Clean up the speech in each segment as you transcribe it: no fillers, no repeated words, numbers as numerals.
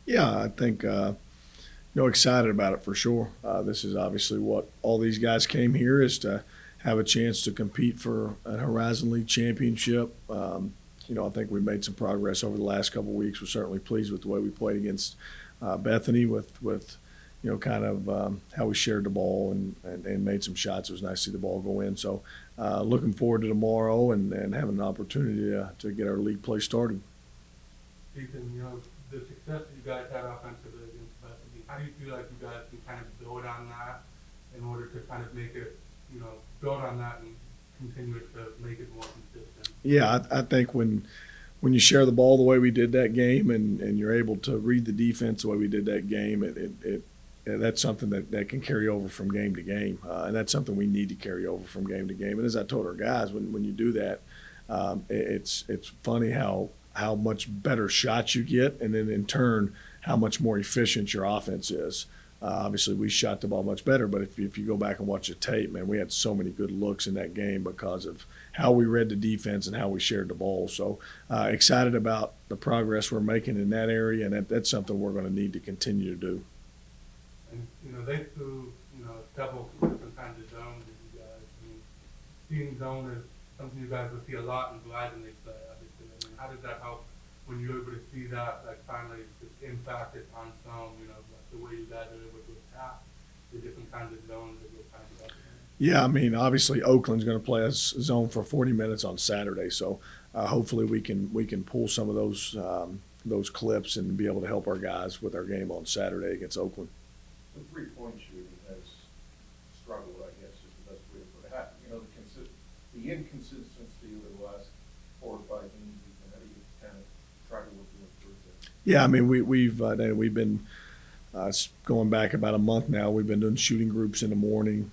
Yeah, I think excited about it for sure. This is obviously what all these guys came here is to have a chance to compete for an Horizon League championship. I think we made some progress over the last couple of weeks. We're certainly pleased with the way we played against Bethany with kind of how we shared the ball and made some shots. It was nice to see the ball go in. So looking forward to tomorrow and having an opportunity to get our league play started. Ethan, the success that you guys had offensively against Bethany, how do you feel like you guys can kind of build on that in order to kind of make it, build on that and continue to make it more consistent? Yeah, I think when you share the ball the way we did that game and you're able to read the defense the way we did that game, that's something that can carry over from game to game. And that's something we need to carry over from game to game. And as I told our guys, when you do that, it's funny how much better shots you get, and then in turn, how much more efficient your offense is. Obviously, we shot the ball much better, but if you go back and watch the tape, man, we had so many good looks in that game because of how we read the defense and how we shared the ball. So excited about the progress we're making in that area, and that's something we're going to need to continue to do. And, they threw, several different kinds of zones that you guys. Seeing zone is something you guys will see a lot in Verizon they play, obviously. How does that help when you're able to see that, like, finally just impact it on zone, like the way you guys are able to attack the different kinds of zones that you're kind of up in? Yeah, obviously Oakland's going to play us zone for 40 minutes on Saturday, so hopefully we can pull some of those clips and be able to help our guys with our game on Saturday against Oakland. The three-point shooting has struggled, I guess, is the best way to put it. The inconsistency over the last 4 or 5 games, how do you kind of try to work to improve that? Yeah, we've been going back about a month now. We've been doing shooting groups in the morning.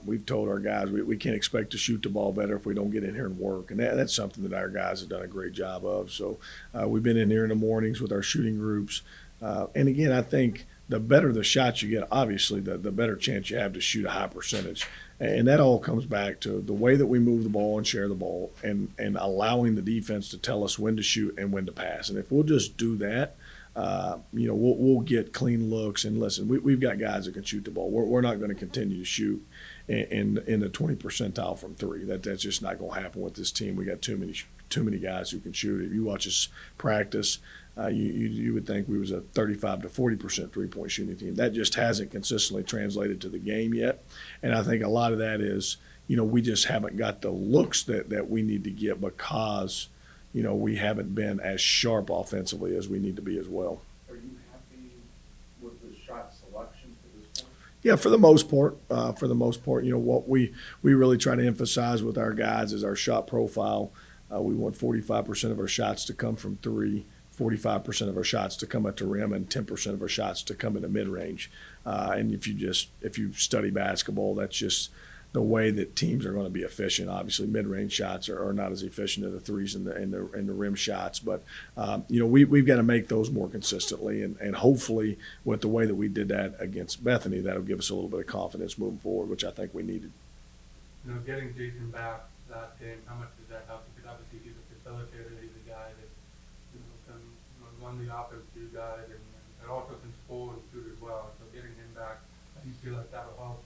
We've told our guys we can't expect to shoot the ball better if we don't get in here and work, and that's something that our guys have done a great job of. So we've been in here in the mornings with our shooting groups, and again, I think the better the shots you get, obviously, the better chance you have to shoot a high percentage. And that all comes back to the way that we move the ball and share the ball and allowing the defense to tell us when to shoot and when to pass. And if we'll just do that, we'll get clean looks. And listen, we've got guys that can shoot the ball. We're not going to continue to shoot in the 20th percentile from three. That's just not going to happen with this team. We got too many guys who can shoot. If you watch us practice, you would think we was a 35 to 40% three-point shooting team. That just hasn't consistently translated to the game yet, and I think a lot of that is we just haven't got the looks that we need to get because we haven't been as sharp offensively as we need to be as well. Are you happy with the shot selection to this point? Yeah, for the most part. What we really try to emphasize with our guys is our shot profile. We want 45% of our shots to come from three, 45% of our shots to come at the rim, and 10% of our shots to come in the mid-range. And if you study basketball, that's just the way that teams are going to be efficient. Obviously, mid-range shots are not as efficient as the threes and the rim shots, but we've got to make those more consistently, and hopefully with the way that we did that against Bethany, that'll give us a little bit of confidence moving forward, which I think we needed. Getting Jason back that game, how much does that help? Because obviously he's a facilitator, he's a guy that can run the offense to you guys, and also can score and shoot as well. So getting him back, do you feel like that'll help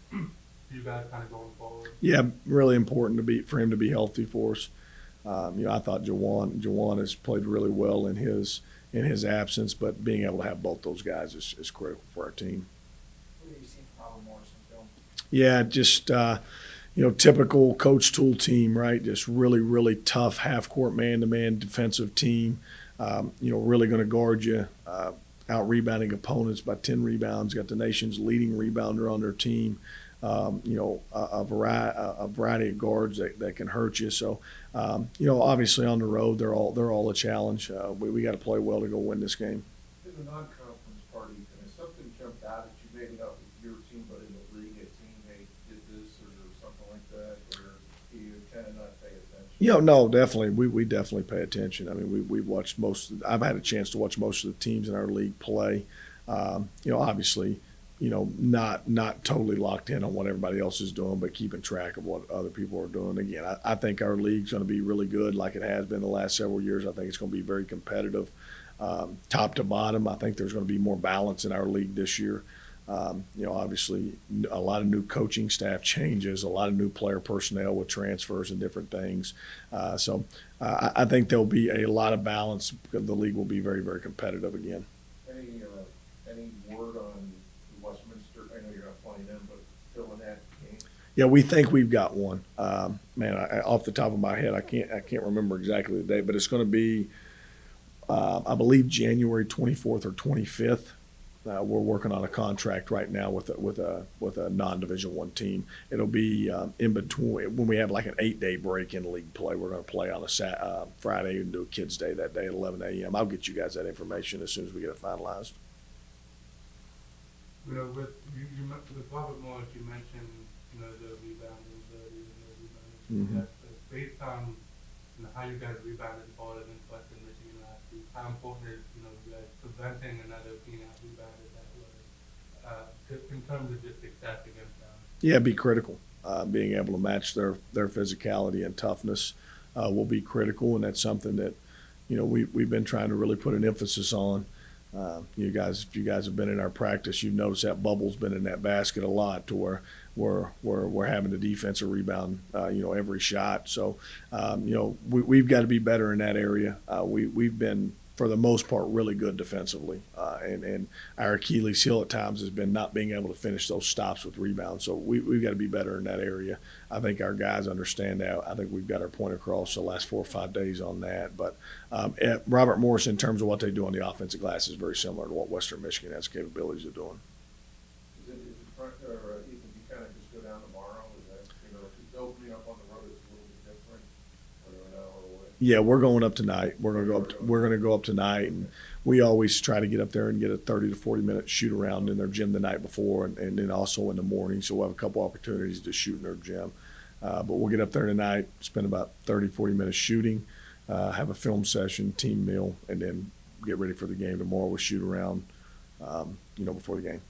you guys kind of going forward? Yeah, really important for him to be healthy for us. I thought Jawan has played really well in his absence, but being able to have both those guys is critical for our team. What have you seen from Alvin Morrison film? Yeah, just typical coach tool team, right? Just really, really tough half-court man-to-man defensive team. Really going to guard you, out-rebounding opponents by 10 rebounds, got the nation's leading rebounder on their team. A variety of guards that can hurt you. So, obviously on the road, they're all a challenge. We got to play well to go win this game. In the non-conference party, has something jumped out at you, maybe not with your team, but in the league, a teammate did this or something like that, or do you kind of not pay attention? No, definitely. We definitely pay attention. I mean, we've watched I've had a chance to watch most of the teams in our league play. Obviously, not totally locked in on what everybody else is doing, but keeping track of what other people are doing. Again, I think our league's going to be really good like it has been the last several years. I think it's going to be very competitive. top to bottom, I think there's going to be more balance in our league this year. Obviously, a lot of new coaching staff changes, a lot of new player personnel with transfers and different things. So I think there'll be a lot of balance. The league will be very, very competitive again. Any word on Westminster? I know you're not playing them, but filling that game. Yeah, we think we've got one. Off the top of my head, I can't remember exactly the date, but it's going to be, I believe, January 24th or 25th. We're working on a contract right now with a non-Division I team. It'll be in between when we have like an 8-day break in league play. We're going to play on a Friday and do a kids' day that day at 11 a.m. I'll get you guys that information as soon as we get it finalized. With Robert Morris, you mentioned the rebounding ability and the rebounding. Mhm. Based on how you guys rebounded the ball against Western Michigan last week, how important is you guys preventing another team out rebounded that way, in terms of just success against them? Yeah, be critical. Being able to match their physicality and toughness will be critical, and that's something that we've been trying to really put an emphasis on. If you guys have been in our practice, you've noticed that bubble's been in that basket a lot, to where we're having the defensive rebound, every shot. So, we've got to be better in that area. We've been, for the most part, really good defensively, and our Achilles heel at times has been not being able to finish those stops with rebounds. So we've got to be better in that area. I think our guys understand that. I think we've got our point across the last 4 or 5 days on that. But at Robert Morris, in terms of what they do on the offensive glass, is very similar to what Western Michigan has capabilities of doing. Is it front or Ethan? You kind of just go down tomorrow? Is that if opening up on the road is a little bit different, or an hour away? Yeah, we're going up tonight. We're going to go up tonight, and we always try to get up there and get a 30 to 40 minute shoot around in their gym the night before, and then also in the morning. So we'll have a couple opportunities to shoot in their gym. But we'll get up there tonight, spend about 30, 40 minutes shooting, have a film session, team meal, and then get ready for the game tomorrow. We'll shoot around, before the game.